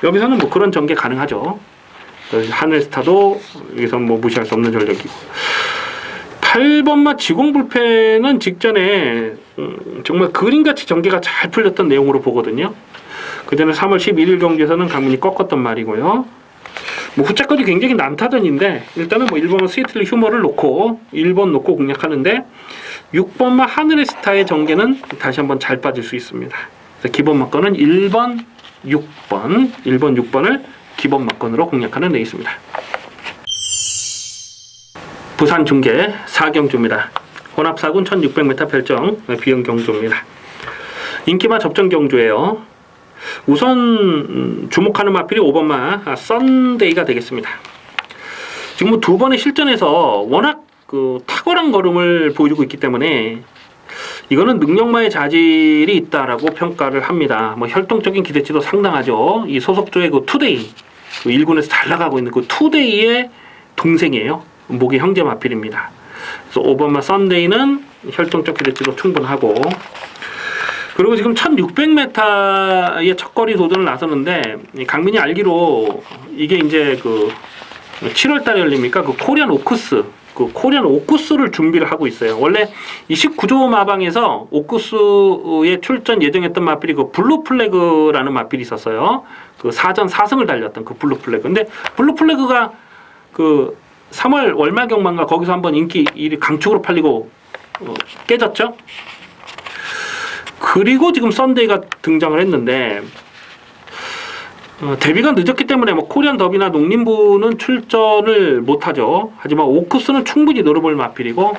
여기서는 뭐 그런 전개 가능하죠. 하늘스타도 여기서 뭐 무시할 수 없는 전력이고 8번마 지공불패는 직전에 정말 그림같이 전개가 잘 풀렸던 내용으로 보거든요. 그전에 3월 11일 경기에서는 강민이 꺾었던 말이고요. 뭐 후짝거리 굉장히 난타전인데 일단은 뭐 1번마 스위틀리 휴머를 놓고 1번 놓고 공략하는데 6번마 하늘의 스타의 전개는 다시 한번 잘 빠질 수 있습니다. 그래서 기본 막건은 1번 6번을 기본 막건으로 공략하는 데 있습니다. 부산 중계 4경주입니다. 혼합 4군 1600m 별정 비형 경주입니다. 인기마 접전 경주예요. 우선 주목하는 마필이 5번마 썬데이가 되겠습니다. 지금 뭐 두 번의 실전에서 워낙 그 탁월한 걸음을 보여주고 있기 때문에 이거는 능력마의 자질이 있다라고 평가를 합니다. 뭐 혈통적인 기대치도 상당하죠. 이 소속조의 그 투데이 그 1군에서 잘 나가고 있는 그 투데이의 동생이에요. 목의 형제 마필입니다. 그래서 5번마 썬데이는 혈통적 기대치도 충분하고 그리고 지금 1600m의 첫거리 도전을 나서는데 강민이 알기로 이게 이제 그 7월달에 열립니까? 그 코리안 오크스 그 코리안 오쿠스를 준비를 하고 있어요. 원래 29조 마방에서 오쿠스에 출전 예정했던 마필이 그 블루 플래그라는 마필이 있었어요. 그 4전 4승을 달렸던 그 블루 플래그. 근데 블루 플래그가 그 3월 월말 경마인가 거기서 한번 인기 1위 강축으로 팔리고 깨졌죠. 그리고 지금 썬데이가 등장을 했는데 데뷔가 늦었기 때문에 뭐 코리안 더비나 농림부는 출전을 못하죠. 하지만 오쿠스는 충분히 노려볼 마필이고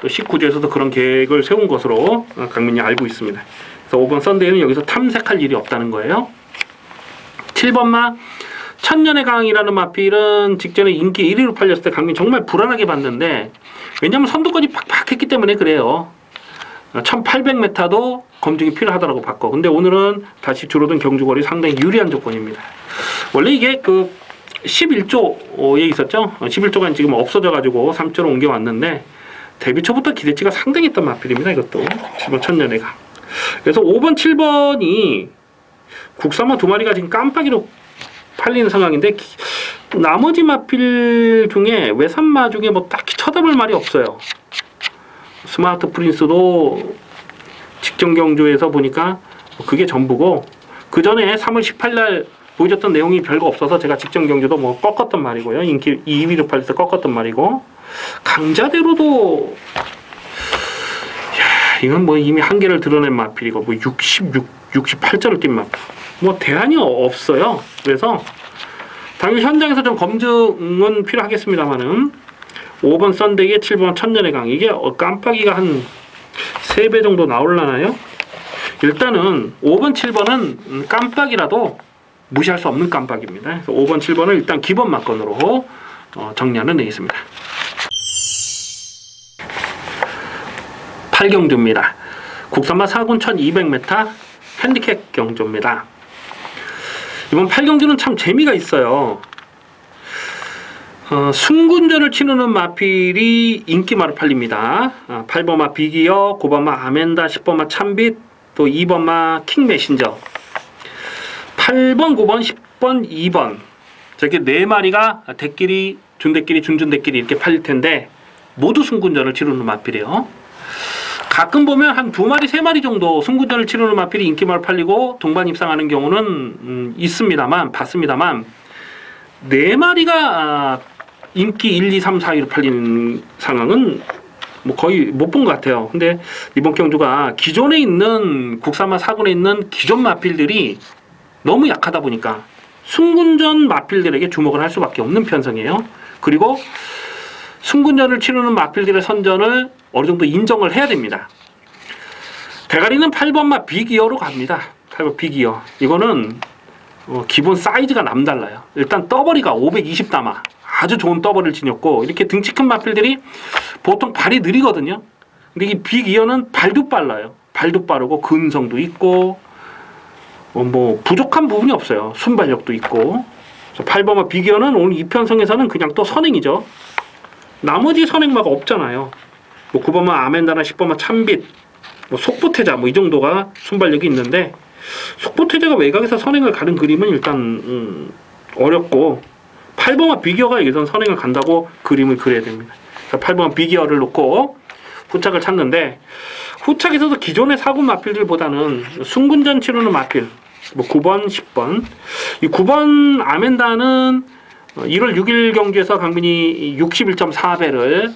또 19조에서도 그런 계획을 세운 것으로 강민이 알고 있습니다. 그래서 5번 썬데이는 여기서 탐색할 일이 없다는 거예요. 7번마 천년의 강이라는 마필은 직전에 인기 1위로 팔렸을 때 강민 정말 불안하게 봤는데 왜냐하면 선두권이 팍팍했기 때문에 그래요. 1800m도 검증이 필요하다고 봤고 근데 오늘은 다시 줄어든 경주거리 상당히 유리한 조건입니다. 원래 이게 그 11조에 있었죠. 11조가 지금 없어져 가지고 3조로 옮겨왔는데 데뷔 초부터 기대치가 상당했던 마필입니다. 이것도 7번 천년의 강. 그래서 5번 7번이 국산마 2마리가 지금 깜빡이로 팔리는 상황인데 나머지 마필 중에 외산마 중에 뭐 딱히 쳐다볼 말이 없어요. 스마트 프린스도 직전 경주에서 보니까 그게 전부고 그 전에 3월 18날 보여줬던 내용이 별거 없어서 제가 직전 경주도 뭐 꺾었던 말이고요. 인기 2위로 팔려서 꺾었던 말이고 강자대로도 이건 뭐 이미 한계를 드러낸 마필이고 뭐 68점을 뛴 마필 뭐 대안이 없어요. 그래서 당연히 현장에서 좀 검증은 필요하겠습니다만은 5번 썬데이에 7번 천년의 강 이게 깜빡이가 한 3배 정도 나올라나요? 일단은 5번 7번은 깜빡이라도 무시할 수 없는 깜빡입니다. 그래서 5번 7번을 일단 기본 막건으로 정리하는 되겠습니다. 8경주입니다. 국산마 4군 1200m 핸디캡 경주입니다. 이번 8경주는 참 재미가 있어요. 순군전을 치르는 마필이 인기마로 팔립니다. 8번마 비기어, 9번마 아멘다, 10번마 참빛, 또 2번마 킹메신저 8번, 9번, 10번, 2번 저렇게 4마리가 대끼리, 준대끼리, 준준대끼리 이렇게 팔릴 텐데 모두 순군전을 치르는 마필이에요. 가끔 보면 한 2마리, 3마리 정도 순군전을 치르는 마필이 인기마로 팔리고 동반 입상하는 경우는 있습니다만 봤습니다만 4마리가 인기 1, 2, 3, 4위로 팔리는 상황은 뭐 거의 못 본 것 같아요. 근데 이번 경주가 기존에 있는 국산마 4군에 있는 기존 마필들이 너무 약하다 보니까 순군전 마필들에게 주목을 할 수밖에 없는 편성이에요. 그리고 순군전을 치르는 마필들의 선전을 어느 정도 인정을 해야 됩니다. 대가리는 8번마 비기어로 갑니다. 8번 비기어. 이거는 기본 사이즈가 남달라요. 일단 떠버리가 520담아. 아주 좋은 떠버리를 지녔고 이렇게 등치 큰 마필들이 보통 발이 느리거든요. 근데 이 빅이어는 발도 빨라요. 발도 빠르고 근성도 있고 뭐 부족한 부분이 없어요. 순발력도 있고. 8번마 빅이어는 오늘 이편성에서는 그냥 또 선행이죠. 나머지 선행마가 없잖아요. 뭐 9번마 아멘다나 10번마 참빛, 뭐 속보태자 뭐 이 정도가 순발력이 있는데 속보태자가 외곽에서 선행을 가는 그림은 일단 어렵고 8번마 비기어가 여기선 선행을 간다고 그림을 그려야 됩니다. 8번마 비기어를 놓고 후착을 찾는데 후착에서도 기존의 4군 마필들보다는 순군전 치르는 마필 뭐 9번, 10번 이 9번 아멘다는 1월 6일 경주에서 강민이 61.4배를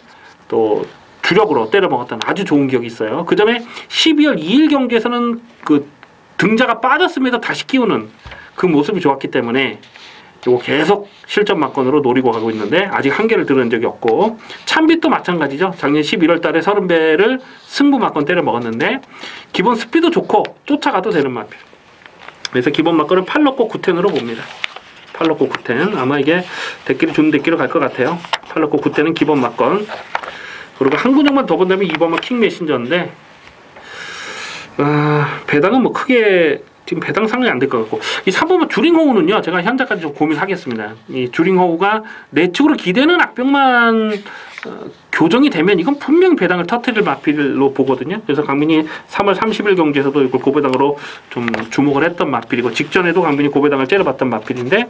또 주력으로 때려먹었다는 아주 좋은 기억이 있어요. 그 전에 12월 2일 경주에서는 그 등자가 빠졌음에도 다시 끼우는 그 모습이 좋았기 때문에 이거 계속 실전 막건으로 노리고 가고 있는데 아직 한계를 드러낸 적이 없고 참빛도 마찬가지죠. 작년 11월 달에 30배를 승부 막건 때려 먹었는데 기본 스피드 좋고 쫓아가도 되는 마필. 그래서 기본 막건은 8넣고 9텐으로 봅니다. 8넣고 9텐 아마 이게 대끼리 주는 대끼로 갈 것 같아요. 8넣고 9텐은 기본 막건. 그리고 한 군정만 더 본다면 2번만 킹 메신저인데 배당은 뭐 크게 지금 배당 상황이 안 될 것 같고 이 3번만 주링호우는요 제가 현재까지 좀 고민하겠습니다. 이 주링호우가 내측으로 기대는 악병만 교정이 되면 이건 분명 배당을 터뜨릴 마필로 보거든요. 그래서 강민이 3월 30일 경기에서도 이걸 고배당으로 좀 주목을 했던 마필이고 직전에도 강민이 고배당을 째려봤던 마필인데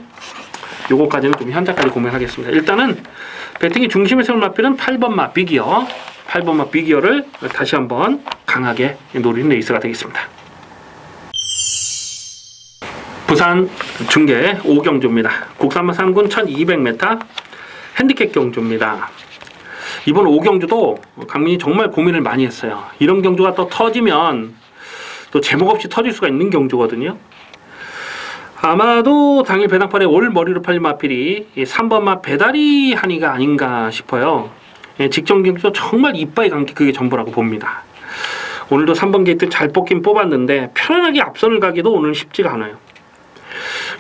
요거까지는 좀 현장까지 고민하겠습니다. 일단은 배팅의 중심에 세운 마필은 8번 마 비기어, 8번 마 비기어를 다시 한번 강하게 노리는 레이스가 되겠습니다. 부산 중계 5경주입니다. 국산마 3군 1200m 핸디캡 경주입니다. 이번 5경주도 강민이 정말 고민을 많이 했어요. 이런 경주가 또 터지면 또 제목 없이 터질 수가 있는 경주거든요. 아마도 당일 배당판에 올 머리로 팔린 마필이 3번마 배다리 한이가 아닌가 싶어요. 직전 경기도 정말 이빠이 간 게 그게 전부라고 봅니다. 오늘도 3번 게이트 잘 뽑긴 뽑았는데 편안하게 앞선을 가기도 오늘 쉽지가 않아요.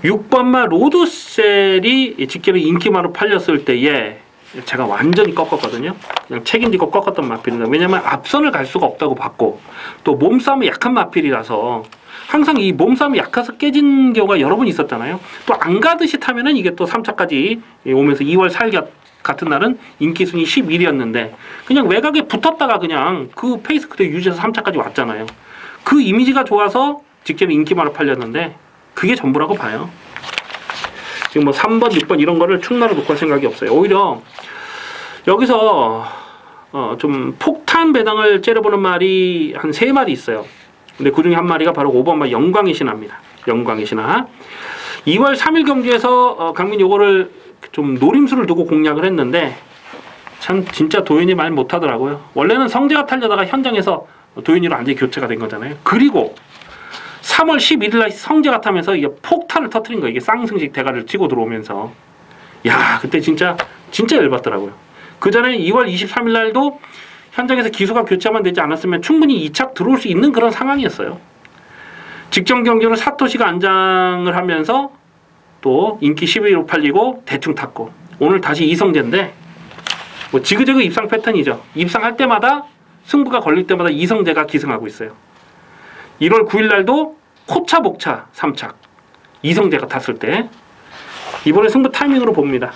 6번마 로드셀이 직계로 인기마로 팔렸을 때에 제가 완전히 꺾었거든요. 그냥 책임지고 꺾었던 마필입니다. 왜냐면 앞선을 갈 수가 없다고 봤고 또 몸싸움이 약한 마필이라서 항상 이 몸싸움이 약해서 깨진 경우가 여러 번 있었잖아요. 또 안 가듯이 타면은 이게 또 3차까지 오면서 2월 4일 같은 날은 인기순위 11위였는데 그냥 외곽에 붙었다가 그냥 그 페이스 그대로 유지해서 3차까지 왔잖아요. 그 이미지가 좋아서 직전에 인기마로 팔렸는데 그게 전부라고 봐요. 지금 뭐 3번, 6번 이런 거를 충나로 놓고 할 생각이 없어요. 오히려 여기서 좀 폭탄 배당을 째려보는 말이 한 3마리 있어요. 근데 그 중에 한 마리가 바로 5번마 영광의 신화입니다. 영광의 신화. 2월 3일 경기에서 강민 요거를 좀 노림수를 두고 공략을 했는데 참 진짜 도윤이 말 못하더라고요. 원래는 성재가 타려다가 현장에서 도윤이로 완전히 교체가 된 거잖아요. 그리고 3월 11일 날 성재가 타면서 이게 폭탄을 터뜨린 거예요. 이게 쌍승식 대가를 치고 들어오면서. 야, 그때 진짜 열받더라고요. 그 전에 2월 23일 날도 현장에서 기수가 교체만 되지 않았으면 충분히 2착 들어올 수 있는 그런 상황이었어요. 직전 경기는 사토시가 안장을 하면서 또 인기 10위로 팔리고 대충 탔고 오늘 다시 이성재인데 뭐 지그재그 입상 패턴이죠. 입상할 때마다 승부가 걸릴 때마다 이성재가 기승하고 있어요. 1월 9일 날도 코차 복차 3착 이성재가 탔을 때 이번에 승부 타이밍으로 봅니다.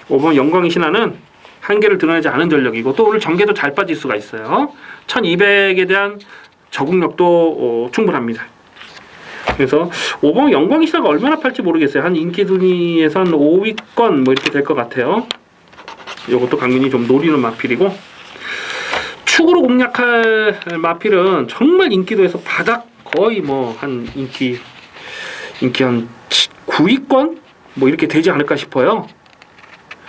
5번 영광의 신화는 한계를 드러내지 않은 전력이고 또 오늘 전개도 잘 빠질 수가 있어요. 1200에 대한 적응력도 충분합니다. 그래서 5번 영광의 신화가 얼마나 팔지 모르겠어요. 한 인기 순위에서 한 5위권 뭐 이렇게 될 것 같아요. 이것도 강민이 좀 노리는 마필이고 축으로 공략할 마필은 정말 인기도에서 바닥 거의 뭐 한 인기 한 9위권 뭐 이렇게 되지 않을까 싶어요.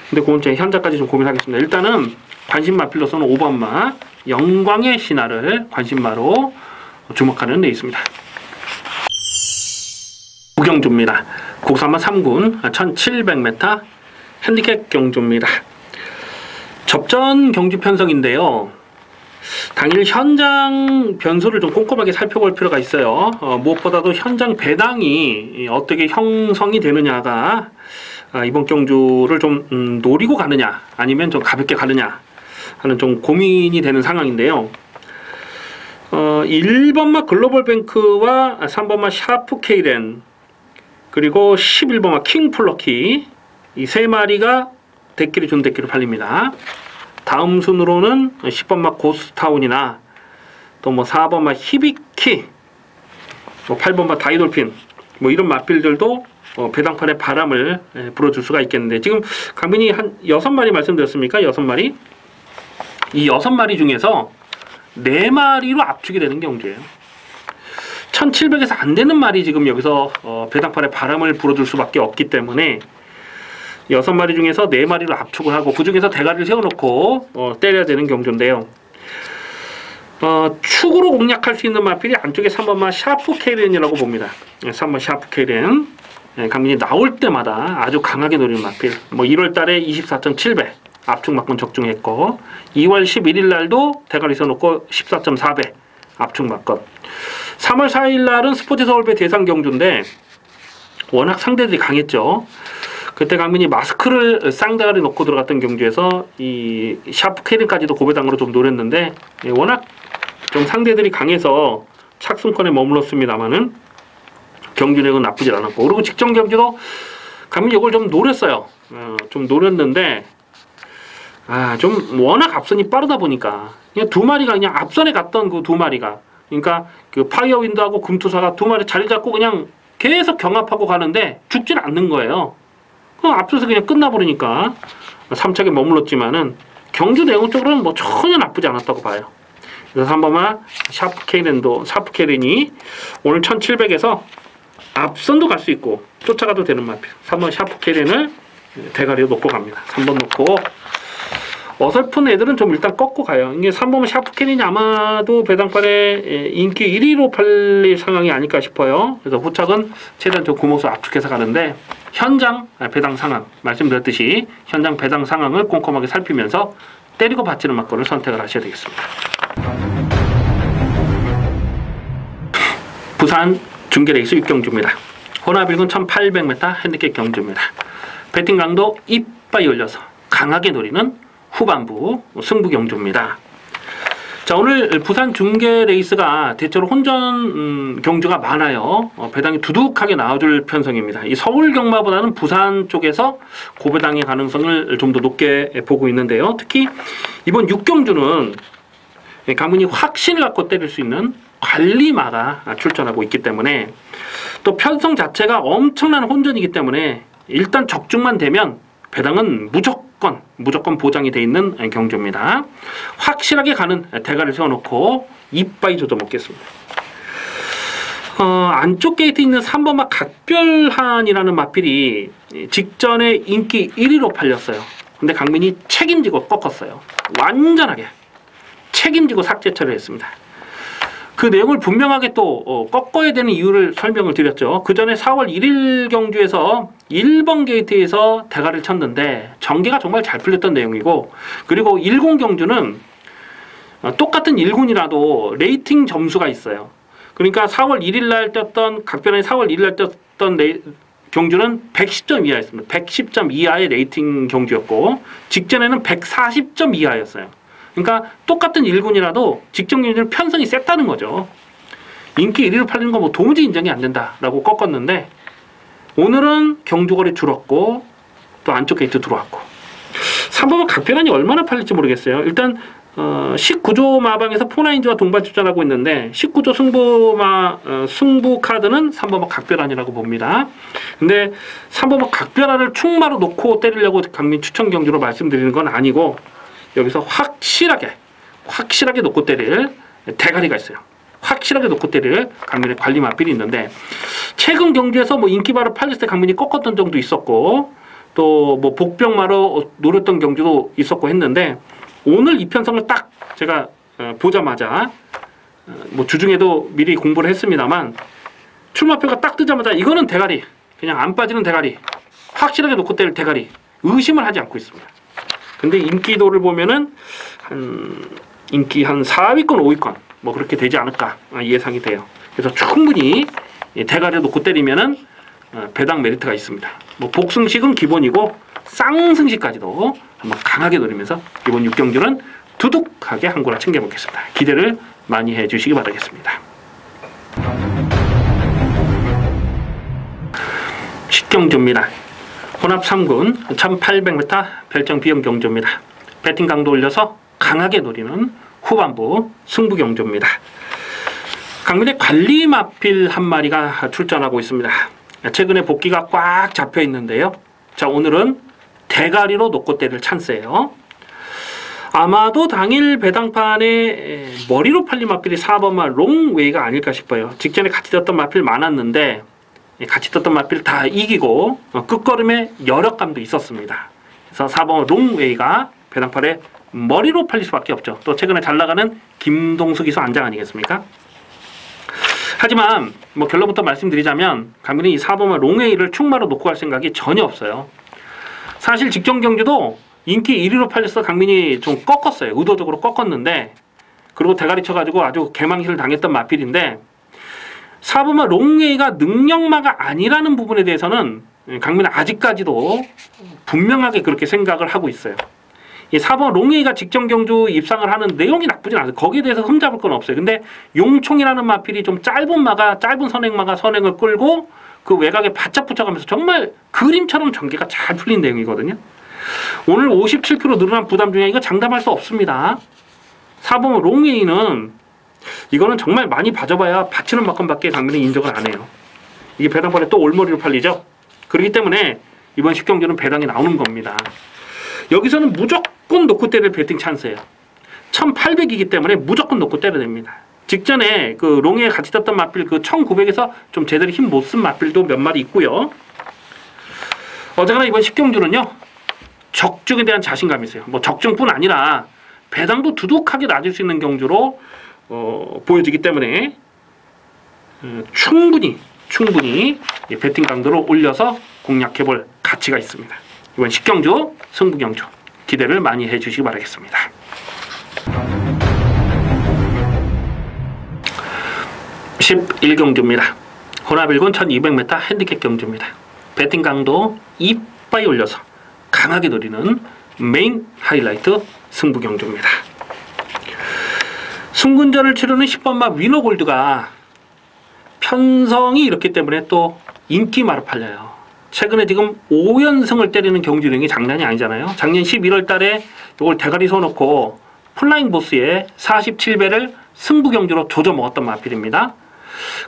근데 그건 제 현재까지 좀 고민하겠습니다. 일단은 관심 마필로서는 5번마 영광의 신화를 관심마로 주목하는 레이스입니다. 구경주입니다. 국산마 3군 1700m 핸디캡 경주입니다. 접전 경주 편성인데요. 당일 현장 변수를 좀 꼼꼼하게 살펴볼 필요가 있어요. 무엇보다도 현장 배당이 어떻게 형성이 되느냐가 이번 경주를 좀 노리고 가느냐 아니면 좀 가볍게 가느냐 하는 좀 고민이 되는 상황인데요. 1번마 글로벌뱅크와 3번마 샤프 케이렌 그리고 11번마 킹플러키 이 3마리가 대끼리 준 대끼로 팔립니다. 다음 순으로는 10번마 고스타운이나 또 뭐 4번마 히비키 뭐 8번마 다이돌핀 뭐 이런 마필들도 배당판에 바람을 불어줄 수가 있겠는데 지금 강민이 한 6마리 말씀드렸습니까? 6마리? 이 6마리 중에서 4마리로 압축이 되는 경주예요. 1700에서 안 되는 말이 지금 여기서 배당판에 바람을 불어줄 수밖에 없기 때문에 6마리 중에서 4마리로 압축을 하고 그 중에서 대가리를 세워놓고 때려야 되는 경주인데요. 축으로 공략할 수 있는 마필이 안쪽에 3번마 샤프 케이렌이라고 봅니다. 3번 샤프 케이렌 강민이 나올 때마다 아주 강하게 노리는 마필. 뭐 1월달에 24.7배 압축 막건 적중했고 2월 11일 날도 대가리 세워놓고 14.4배 압축 막건. 3월 4일 날은 스포츠 서울배 대상 경주인데 워낙 상대들이 강했죠. 그때 강민이 마스크를 쌍대가리 놓고 들어갔던 경주에서 이 샤프 케이렌까지도 고배당으로 좀 노렸는데 워낙 좀 상대들이 강해서 착순권에 머물렀습니다만은 경주력은 나쁘지 않았고 그리고 직전 경주도 강민이 이걸 좀 노렸어요. 좀 노렸는데 좀 워낙 앞선이 빠르다 보니까 그냥 2마리가 그냥 앞선에 갔던 그 2마리가 그러니까 그 파이어윈드하고 금투사가 2마리 자리 잡고 그냥 계속 경합하고 가는데 죽지는 않는 거예요. 앞서서 그냥 끝나버리니까 3착에 머물렀지만은 경주 내용적으로는 뭐 전혀 나쁘지 않았다고 봐요. 그래서 3번마 샤프케렌이 오늘 1700에서 앞선도 갈 수 있고 쫓아가도 되는 마필. 3번 샤프케렌을 대가리로 놓고 갑니다. 3번 놓고 어설픈 애들은 좀 일단 꺾고 가요. 이게 3번 샤프케렌이 아마도 배당판에 인기 1위로 팔릴 상황이 아닐까 싶어요. 그래서 후착은 최대한 좀 구멍수 압축해서 가는데 현장 배당 상황 말씀드렸듯이 현장 배당 상황을 꼼꼼하게 살피면서 때리고 받치는 막거를 선택을 하셔야 되겠습니다. 부산 중계레이스 6경주입니다. 혼합일군 1800m 핸디캡 경주입니다. 배팅 강도 이빠이 올려서 강하게 노리는 후반부 승부 경주입니다. 자, 오늘 부산 중계 레이스가 대체로 혼전 경주가 많아요. 배당이 두둑하게 나와줄 편성입니다. 이 서울 경마보다는 부산 쪽에서 고배당의 가능성을 좀 더 높게 보고 있는데요. 특히 이번 6경주는 강민이 확신을 갖고 때릴 수 있는 관리마가 출전하고 있기 때문에 또 편성 자체가 엄청난 혼전이기 때문에 일단 적중만 되면 배당은 무조건 보장이 돼 있는 경주입니다. 확실하게 가는 대가를 세워놓고 이빠이 조져 먹겠습니다. 안쪽 게이트에 있는 3번마 각별한이라는 마필이 직전에 인기 1위로 팔렸어요. 근데 강민이 책임지고 꺾었어요. 완전하게 책임지고 삭제 처리했습니다. 그 내용을 분명하게 또 꺾어야 되는 이유를 설명을 드렸죠. 그 전에 4월 1일 경주에서 1번 게이트에서 대가를 쳤는데 전개가 정말 잘 풀렸던 내용이고, 그리고 10 경주는 똑같은 1군이라도 레이팅 점수가 있어요. 그러니까 4월 1일 날 떴던 각변의 4월 1일 날 떴던 경주는 110점 이하였습니다. 110점 이하의 레이팅 경주였고 직전에는 140점 이하였어요. 그러니까 똑같은 1군이라도 직전 경주는 편성이 셌다는 거죠. 인기 1위로 팔리는 거 뭐 도무지 인정이 안 된다라고 꺾었는데 오늘은 경주거리 줄었고 또 안쪽 게이트 들어왔고 3번은 각변환이 얼마나 팔릴지 모르겠어요. 일단 19조 마방에서 포나인즈와 동반 출전하고 있는데 19조 승부 카드는 3번은 각별한이라고 봅니다. 근데 3번은 각별한을 충마로 놓고 때리려고 강민 추천 경주로 말씀드리는 건 아니고 여기서 확실하게 놓고 때릴 대가리가 있어요. 확실하게 놓고 때릴 강민의 관리 마필이 있는데 최근 경주에서 뭐 인기마로 팔렸을 때 강민이 꺾었던 적도 있었고 또 뭐 복병마로 노렸던 경주도 있었고 했는데 오늘 이 편성을 딱 제가 보자마자 뭐 주중에도 미리 공부를 했습니다만 출마표가 딱 뜨자마자 이거는 대가리, 그냥 안 빠지는 대가리, 확실하게 놓고 때릴 대가리, 의심을 하지 않고 있습니다. 근데 인기도를 보면은 인기 한 4위권 5위권 뭐 그렇게 되지 않을까 예상이 돼요. 그래서 충분히 대가리를 놓고 때리면은 배당 메리트가 있습니다. 뭐 복승식은 기본이고 쌍승식까지도 한번 강하게 노리면서 이번 6경주는 두둑하게 한 고라 챙겨 먹겠습니다. 기대를 많이 해주시기 바라겠습니다. 10경주입니다. 혼합 3군 1800m 별정 비영 경주입니다. 배팅 강도 올려서 강하게 노리는 후반부 승부 경주입니다. 강민의 관리 마필 한 마리가 출전하고 있습니다. 최근에 복귀가 꽉 잡혀 있는데요. 자, 오늘은 대가리로 놓고 때릴 찬스예요. 아마도 당일 배당판에 머리로 팔린 마필이 4번마 롱웨이가 아닐까 싶어요. 직전에 같이 떴던 마필 많았는데 같이 떴던 마필 다 이기고 끝걸음에 여력감도 있었습니다. 그래서 4번 롱웨이가 배당판에 머리로 팔릴 수밖에 없죠. 또 최근에 잘 나가는 김동수 기수 안장 아니겠습니까? 하지만 뭐 결론부터 말씀드리자면 강민이 이 4번마 롱웨이를 충마로 놓고 갈 생각이 전혀 없어요. 사실 직전 경주도 인기 1위로 팔려서 강민이 좀 꺾었어요. 의도적으로 꺾었는데 그리고 대가리 쳐가지고 아주 개망신을 당했던 마필인데 4번마 롱웨이가 능력마가 아니라는 부분에 대해서는 강민은 아직까지도 분명하게 그렇게 생각을 하고 있어요. 이 4번 롱웨이가 직전 경주 입상을 하는 내용이 나쁘진 않아요. 거기에 대해서 흠잡을 건 없어요. 근데 용총이라는 마필이 좀 짧은 선행마가 선행을 끌고 그 외곽에 바짝 붙여가면서 정말 그림처럼 전개가 잘 풀린 내용이거든요. 오늘 57kg 늘어난 부담 중에 이거 장담할 수 없습니다. 4번 롱웨이는 이거는 정말 많이 봐줘봐야 받치는 만큼밖에 강민은 인정을 안 해요. 이게 배당판에 또 올머리로 팔리죠. 그렇기 때문에 이번 10경주는 배당이 나오는 겁니다. 여기서는 무조건 놓고 때릴 배팅 찬스예요. 1800이기 때문에 무조건 놓고 때려야 됩니다. 직전에 그 롱에 같이 떴던 맞빌 그 1900에서 좀 제대로 힘 못 쓴 맞빌도 몇 마리 있고요. 어쨌거나 이번 10경주는요. 적중에 대한 자신감이 있어요. 뭐 적중뿐 아니라 배당도 두둑하게 낮을 수 있는 경주로 보여지기 때문에 충분히 배팅 강도를 올려서 공략해볼 가치가 있습니다. 이번 10경주 승부경주 기대를 많이 해주시기 바라겠습니다. 11경주입니다. 혼합일군 1200m 핸디캡 경주입니다. 배팅 강도 이빠이 올려서 강하게 노리는 메인 하이라이트 승부경주입니다. 승군전을 치르는 10번마 위너골드가 편성이 이렇기 때문에 또 인기마로 팔려요. 최근에 지금 5연승을 때리는 경주력이 장난이 아니잖아요. 작년 11월 달에 이걸 대가리 서놓고 플라잉 보스의 47배를 승부경주로 조져 먹었던 마필입니다.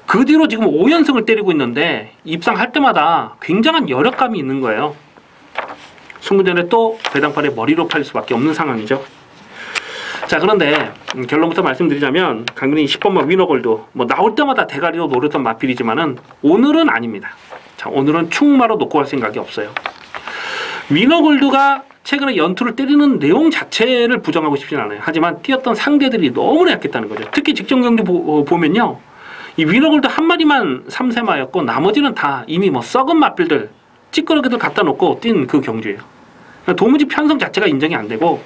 그 뒤로 지금 5연승을 때리고 있는데 입상할 때마다 굉장한 여력감이 있는 거예요. 승부전에 또 배당판에 머리로 팔릴 수밖에 없는 상황이죠. 자, 그런데 결론부터 말씀드리자면 강근이 10번마 위너골드 뭐 나올 때마다 대가리로 노렸던 마필이지만은 오늘은 아닙니다. 자, 오늘은 충마로 놓고 갈 생각이 없어요. 위너골드가 최근에 연투를 때리는 내용 자체를 부정하고 싶진 않아요. 하지만 뛰었던 상대들이 너무나 약했다는 거죠. 특히 직전 경기 보면요. 이 위너골드 한 마리만 3세마였고 나머지는 다 이미 뭐 썩은 맛bil들 찌끄러기들 갖다 놓고 뛴 그 경주예요. 도무지 편성 자체가 인정이 안 되고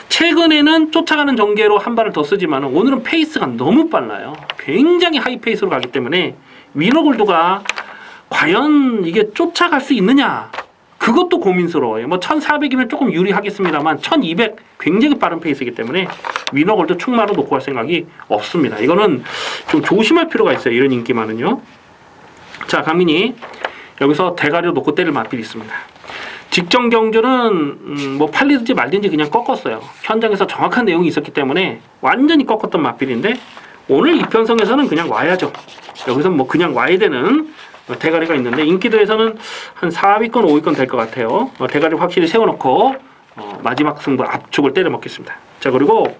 최근에는 쫓아가는 전개로 한 발을 더 쓰지만 오늘은 페이스가 너무 빨라요. 굉장히 하이 페이스로 가기 때문에 위너골드가 과연 이게 쫓아갈 수 있느냐 그것도 고민스러워요. 뭐 1400이면 조금 유리하겠습니다만 1200 굉장히 빠른 페이스이기 때문에 위너골드 충마로 놓고 갈 생각이 없습니다. 이거는 좀 조심할 필요가 있어요. 이런 인기만은요. 자, 강민이 여기서 대가리로 놓고 때릴 맛필이 있습니다. 직전 경주는 뭐 팔리든지 말든지 그냥 꺾었어요. 현장에서 정확한 내용이 있었기 때문에 완전히 꺾었던 맛필인데 오늘 이 편성에서는 그냥 와야죠. 여기서 뭐 그냥 와야 되는 대가리가 있는데 인기도에서는 한 4위권 5위권 될 것 같아요. 대가리 확실히 세워놓고 마지막 승부 압축을 때려 먹겠습니다. 자, 그리고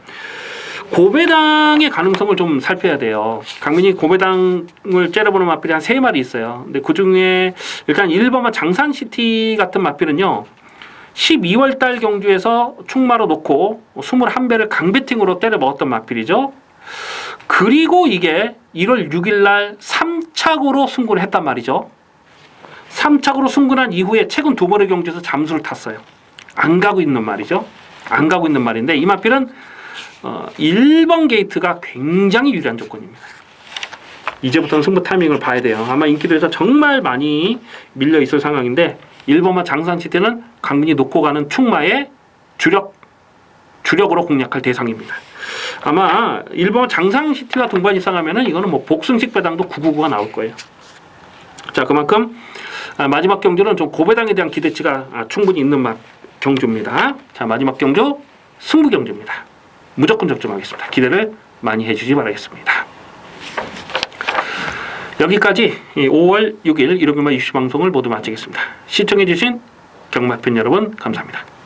고배당의 가능성을 좀 살펴야 돼요. 강민이 고배당을 째려보는 맛필이 한 3마리 있어요. 근데 그 중에 일단 1번만 장산시티 같은 맛필은요. 12월 달 경주에서 충마로 놓고 21배를 강배팅으로 때려 먹었던 맛필이죠. 그리고 이게 1월 6일 날 3착으로 승군을 했단 말이죠. 3착으로 승군한 이후에 최근 2번의 경주에서 잠수를 탔어요. 안 가고 있는 말이죠. 안 가고 있는 말인데 이 맛필은 1번 게이트가 굉장히 유리한 조건입니다. 이제부터는 승부 타이밍을 봐야 돼요. 아마 인기도에서 정말 많이 밀려 있을 상황인데 1번마 장산시티는 강민이 놓고 가는 충마의 주력으로 공략할 대상입니다. 아마 1번 장상시티와 동반 입상하면은 이거는 뭐 복승식 배당도 999가 나올 거예요. 자, 그만큼 마지막 경주는 좀 고배당에 대한 기대치가 충분히 있는 경주입니다. 자, 마지막 경주 승부 경주입니다. 무조건 접점하겠습니다. 기대를 많이 해주시기 바라겠습니다. 여기까지 5월 6일 일요일마 이슈 방송을 모두 마치겠습니다. 시청해주신 경마팬 여러분 감사합니다.